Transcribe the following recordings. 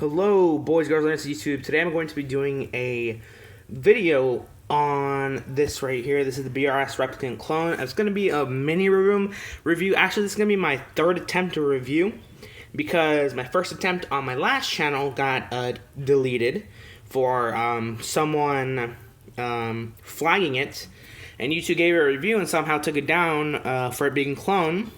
Hello, boys, girls, and YouTube. Today I'm going to be doing a video on this right here. This is the BRS replicant clone. It's going to be a mini review. Actually, this is going to be my third attempt to review because my first attempt on my last channel got deleted for someone flagging it, and YouTube gave it a review and somehow took it down for it being clone,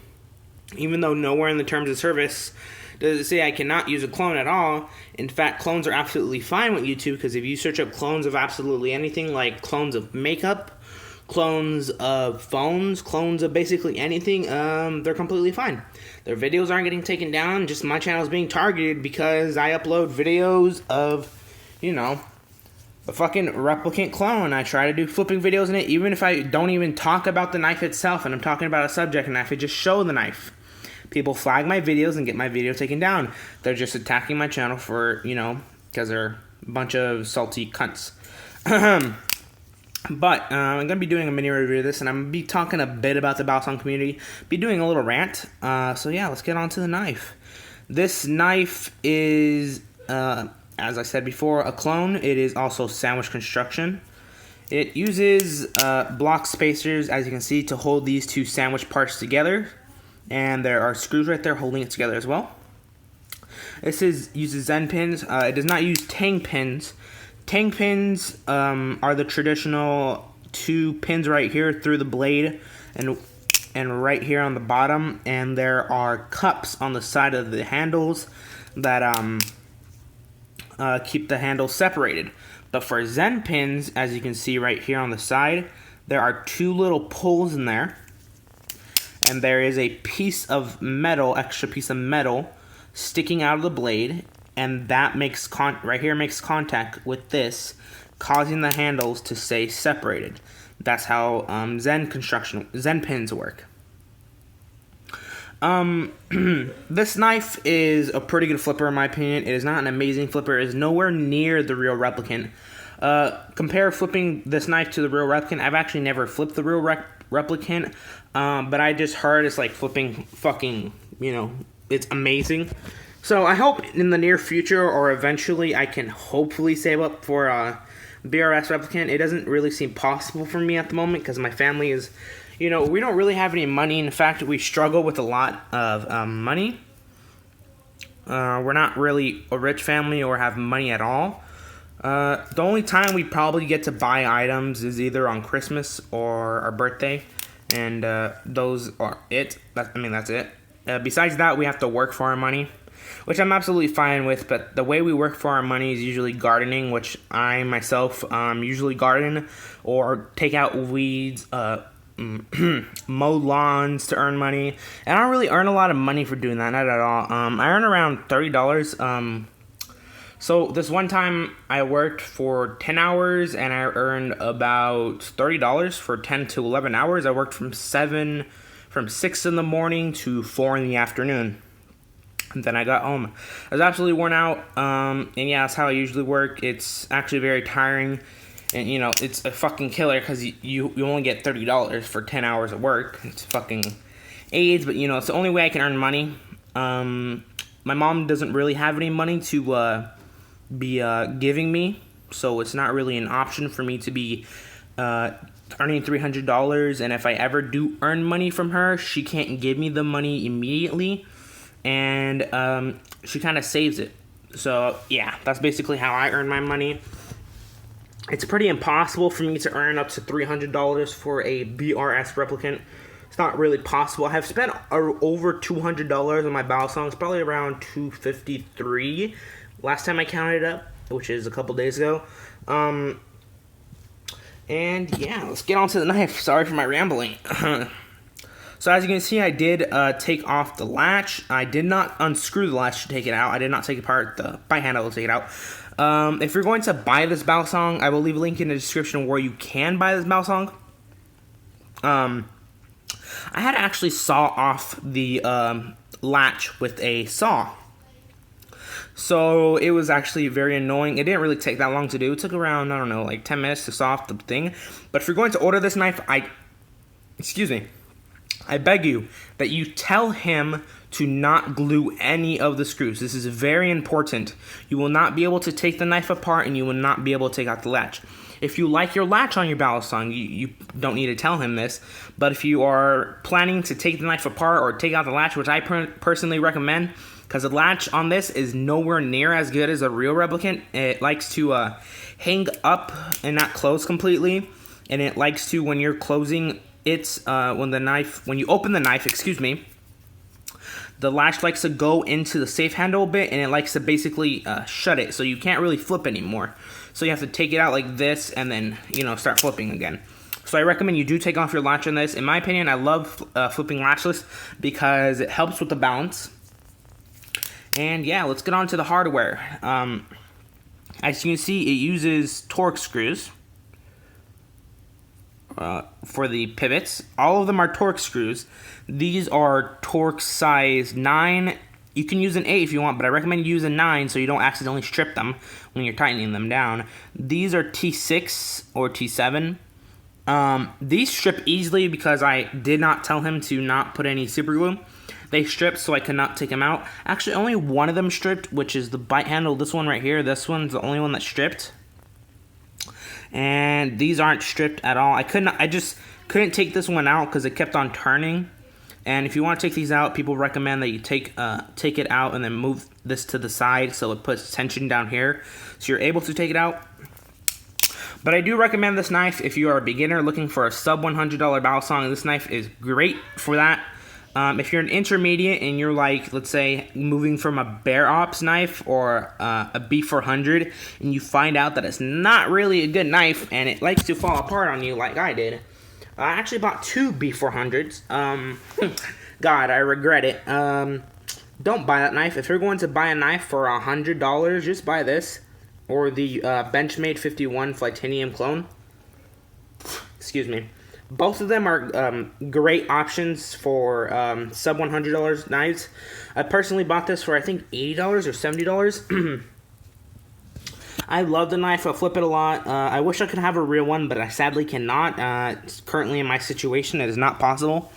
even though nowhere in the terms of service does it say I cannot use a clone at all. In fact, clones are absolutely fine with YouTube, because if you search up clones of absolutely anything, like clones of makeup, clones of phones, clones of basically anything, they're completely fine. Their videos aren't getting taken down, just my channel is being targeted because I upload videos of, you know, a fucking replicant clone. I try to do flipping videos in it, even if I don't even talk about the knife itself and I'm talking about a subject and I could just show the knife. People flag my videos and get my video taken down. They're just attacking my channel for, you know, because they're a bunch of salty cunts. But I'm going to be doing a mini review of this, and I'm going to be talking a bit about the Balsam community, be doing a little rant. So yeah, let's get on to the knife. This knife is, as I said before, a clone. It is also sandwich construction. It uses block spacers, as you can see, to hold these two sandwich parts together. And there are screws right there holding it together as well. This uses Zen pins. It does not use Tang pins. Tang pins are the traditional two pins right here through the blade and right here on the bottom. And there are cups on the side of the handles that keep the handles separated. But for Zen pins, as you can see right here on the side, there are two little pulls in there. And there is a piece of metal, extra piece of metal, sticking out of the blade, and that makes right here makes contact with this, causing the handles to stay separated. That's how Zen pins work. This knife is a pretty good flipper in my opinion. It is not an amazing flipper. It is nowhere near the real replicant. Compare flipping this knife to the real replicant. I've actually never flipped the real replicant, but I just heard it's like flipping fucking, you know, it's amazing. So I hope in the near future or eventually I can hopefully save up for a BRS replicant. It doesn't really seem possible for me at the moment because my family is, you know, we don't really have any money. In fact, we struggle with a lot of money. We're not really a rich family or have money at all. The only time we probably get to buy items is either on Christmas or our birthday, and those are it. That's it. Besides that, we have to work for our money, which I'm absolutely fine with, but the way we work for our money is usually gardening, which I myself usually garden or take out weeds, mow lawns to earn money, and I don't really earn a lot of money for doing that, not at all. I earn around $30. So this one time I worked for 10 hours and I earned about $30 for 10 to 11 hours. I worked from 6 in the morning to 4 in the afternoon. And then I got home. I was absolutely worn out. And yeah, that's how I usually work. It's actually very tiring. And you know, it's a fucking killer because you only get $30 for 10 hours of work. It's fucking AIDS, but you know, it's the only way I can earn money. My mom doesn't really have any money to be giving me, so it's not really an option for me to be earning $300, and if I ever do earn money from her, she can't give me the money immediately, and she kind of saves it. So yeah, that's basically how I earn my money. It's pretty impossible for me to earn up to $300 for a BRS replicant. It's not really possible. I have spent over $200 on my Balsams, probably around $253 last time I counted up, which is a couple days ago. And yeah, let's get on to the knife. Sorry for my rambling. So as you can see, I did take off the latch. I did not unscrew the latch to take it out. I did not take apart the by handle to take it out. If you're going to buy this Balsam, I will leave a link in the description where you can buy this Balsam. I had to actually saw off the latch with a saw. So it was actually very annoying. It didn't really take that long to do. It took around, I don't know, like 10 minutes to saw off the thing. But if you're going to order this knife, I beg you that you tell him to not glue any of the screws. This is very important. You will not be able to take the knife apart, and you will not be able to take out the latch. If you like your latch on your balisong, you don't need to tell him this. But if you are planning to take the knife apart or take out the latch, which I personally recommend, because the latch on this is nowhere near as good as a real replicant. It likes to hang up and not close completely. And it likes to, when you're closing it, when you open the knife, the latch likes to go into the safe handle a bit, and it likes to basically shut it, so you can't really flip anymore. So you have to take it out like this, and then, start flipping again. So I recommend you do take off your latch on this. In my opinion, I love flipping latchless because it helps with the balance. And yeah, let's get on to the hardware. As you can see, it uses Torx screws for the pivots. All of them are Torx screws. These are Torx size 9. You can use an 8 if you want, but I recommend you use a 9 so you don't accidentally strip them when you're tightening them down. These are T6 or T7. These strip easily because I did not tell him to not put any super glue. They stripped, so I could not take them out. Actually, only one of them stripped, which is the bite handle. This one right here. This one's the only one that stripped. And these aren't stripped at all. I just couldn't take this one out because it kept on turning. And if you want to take these out, people recommend that you take it out and then move this to the side so it puts tension down here, so you're able to take it out. But I do recommend this knife if you are a beginner looking for a sub $100 balisong. This knife is great for that. If you're an intermediate and you're like, let's say, moving from a Bear Ops knife or a B400, and you find out that it's not really a good knife and it likes to fall apart on you like I did. I actually bought 2 B400s. God, I regret it. Don't buy that knife. If you're going to buy a knife for $100, just buy this. Or the Benchmade 51 Flightinium clone. Excuse me. Both of them are great options for sub $100 knives. I personally bought this for, I think, $80 or $70. I love the knife. I flip it a lot. I wish I could have a real one, but I sadly cannot. It's currently in my situation, it is not possible.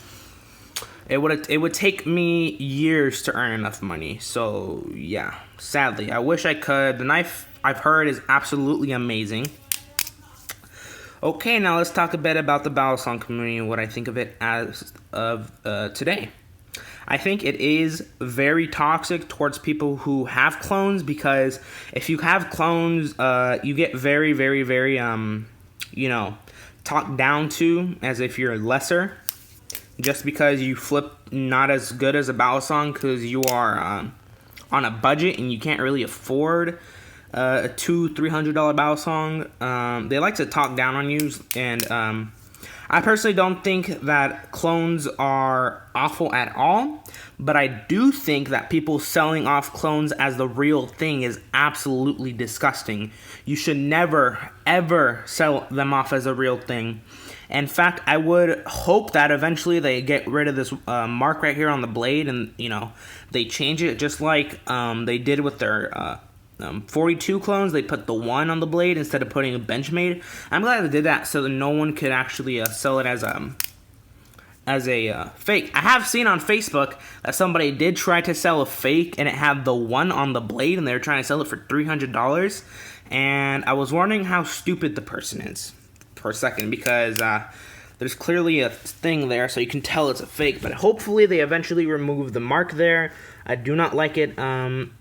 It would take me years to earn enough money. So yeah, sadly, I wish I could. The knife, I've heard, is absolutely amazing. Okay, now let's talk a bit about the balisong community and what I think of it as of today. I think it is very toxic towards people who have clones, because if you have clones, you get very, very, very, talked down to as if you're lesser, just because you flip not as good as a balisong because you are on a budget and you can't really afford a $200-$300 balisong. They like to talk down on you, and I personally don't think that clones are awful at all, but I do think that people selling off clones as the real thing is absolutely disgusting. You should never, ever sell them off as a real thing. In fact, I would hope that eventually they get rid of this mark right here on the blade, and, they change it just like they did with their 42 clones. They put the 1 on the blade instead of putting a Benchmade. I'm glad they did that so that no one could actually sell it as a fake. I have seen on Facebook that somebody did try to sell a fake and it had the 1 on the blade, and they were trying to sell it for $300. And I was wondering how stupid the person is for a second, because there's clearly a thing there so you can tell it's a fake. But hopefully they eventually remove the mark there. I do not like it.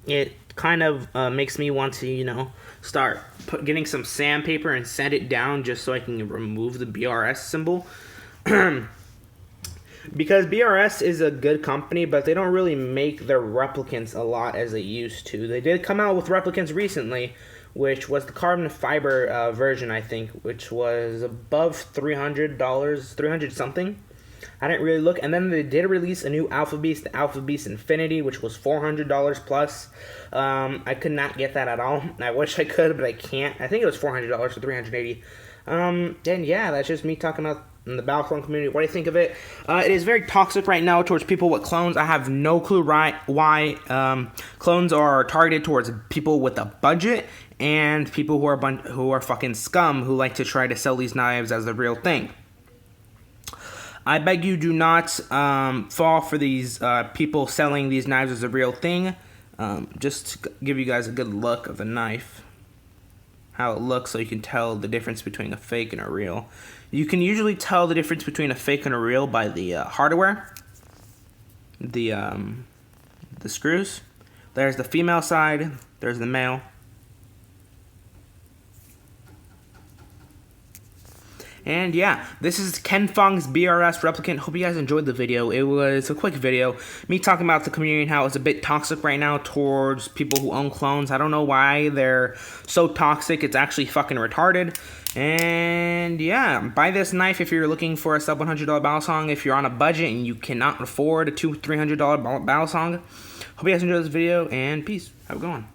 It kind of makes me want to, start getting some sandpaper and sand it down just so I can remove the BRS symbol. Because BRS is a good company, but they don't really make their replicants a lot as they used to. They did come out with replicants recently, which was the carbon fiber version, I think, which was above $300, 300 something. I didn't really look. And then they did release a new Alpha Beast, the Alpha Beast Infinity, which was $400 plus. I could not get that at all. I wish I could, but I can't. I think it was $400 for $380. And yeah, that's just me talking about the balisong community. What do you think of it? It is very toxic right now towards people with clones. I have no clue why clones are targeted towards people with a budget and people who are fucking scum who like to try to sell these knives as the real thing. I beg you do not fall for these people selling these knives as a real thing. Just to give you guys a good look of the knife, how it looks, so you can tell the difference between a fake and a real. You can usually tell the difference between a fake and a real by the hardware, the screws. There's the female side, there's the male. And yeah, this is Kenfongs BRS Replicant. Hope you guys enjoyed the video. It was a quick video. Me talking about the community and how it's a bit toxic right now towards people who own clones. I don't know why they're so toxic. It's actually fucking retarded. And yeah, buy this knife if you're looking for a sub $100 battle song. If you're on a budget and you cannot afford a $200-300 battle song. Hope you guys enjoyed this video, and peace. Have a good one.